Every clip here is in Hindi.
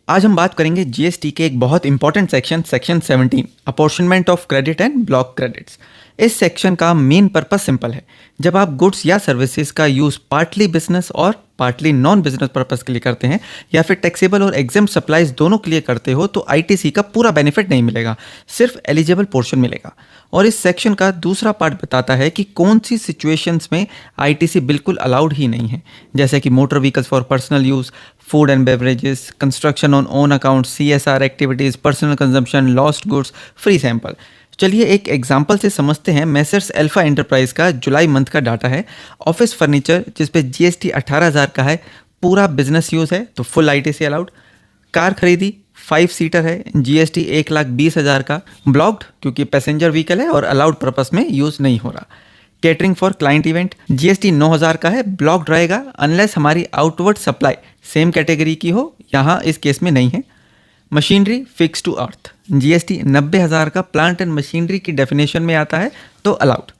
आज हम बात करेंगे जीएसटी के एक बहुत important section 17 apportionment of credit and block credits. इस सेक्शन का मेन पर्पस सिंपल है। जब आप गुड्स या सर्विसेज का यूज़ पार्टली बिजनेस और पार्टली नॉन बिजनेस पर्पस के लिए करते हैं या फिर टैक्सेबल और एग्जाम सप्लाईज दोनों के लिए करते हो तो आईटीसी का पूरा बेनिफिट नहीं मिलेगा, सिर्फ एलिजिबल पोर्शन मिलेगा। और इस सेक्शन का दूसरा पार्ट बताता है कि कौन सी सिचुएशंस में आईटीसी बिल्कुल अलाउड ही नहीं है, जैसे कि motor vehicles for personal use, food and beverages, construction on own account, CSR activities, personal consumption, lost goods, free sample. चलिए एक एग्जांपल से समझते हैं। मेसर्स अल्फा एंटरप्राइज का जुलाई मंथ का डाटा है। ऑफिस फर्नीचर जिस पे जीएसटी 18,000 का है, पूरा बिजनेस यूज़ है तो फुल आईटीसी अलाउड। कार खरीदी 5 सीटर है, जीएसटी 1,20,000 का। ब्लॉक्ड क्योंकि पैसेंजर व्हीकल है और अलाउड पर्पस में यूज़ नहीं हो रहा। Catering for client event GST 9,000 का है, ब्लॉक्ड रहेगा अनलेस हमारी आउटवर्ड सप्लाई सेम कैटेगरी की हो, यहाँ इस केस में नहीं है। Machinery fix to earth GST 90,000 का प्लांट एंड मशीनरी की डेफिनेशन में आता है तो अलाउड।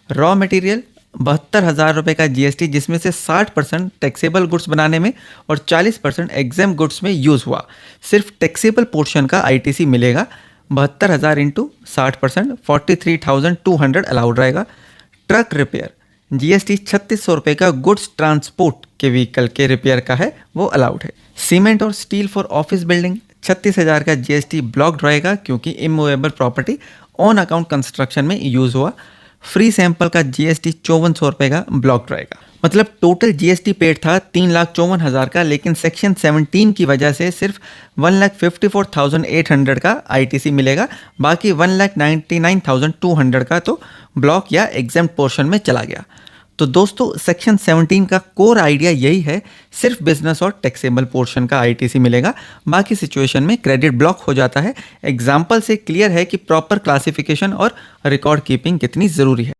रॉ मटेरियल 72,000 रुपये का जीएसटी, जिसमें से 60% टैक्सेबल गुड्स बनाने में और 40% एग्जाम गुड्स में यूज़ हुआ। सिर्फ टैक्सेबल पोर्शन का आईटीसी मिलेगा। 72,000 इंटू 60% 43,200 अलाउड रहेगा। ट्रक रिपेयर जीएसटी 3,600 रुपये का गुड्स ट्रांसपोर्ट के व्हीकल के रिपेयर का है, वो अलाउड है। सीमेंट और स्टील फॉर ऑफिस बिल्डिंग 36,000 का जीएसटी ब्लॉक्ड रहेगा क्योंकि immovable property on account construction में यूज़ हुआ। फ्री सैंपल का जीएसटी 5,400 रुपये का ब्लॉक्ड रहेगा। मतलब टोटल जीएसटी पेड था 3,54,000 का, लेकिन सेक्शन 17 की वजह से सिर्फ 1,54,800 का आईटीसी मिलेगा। बाकी 1,99,200 का तो ब्लॉक या एग्जाम पोर्शन में चला गया। तो दोस्तों सेक्शन 17 का कोर आइडिया यही है, सिर्फ बिजनेस और टैक्सेबल पोर्शन का आईटीसी मिलेगा, बाकी सिचुएशन में क्रेडिट ब्लॉक हो जाता है। एग्जाम्पल से क्लियर है कि प्रॉपर क्लासिफिकेशन और रिकॉर्ड कीपिंग कितनी ज़रूरी है।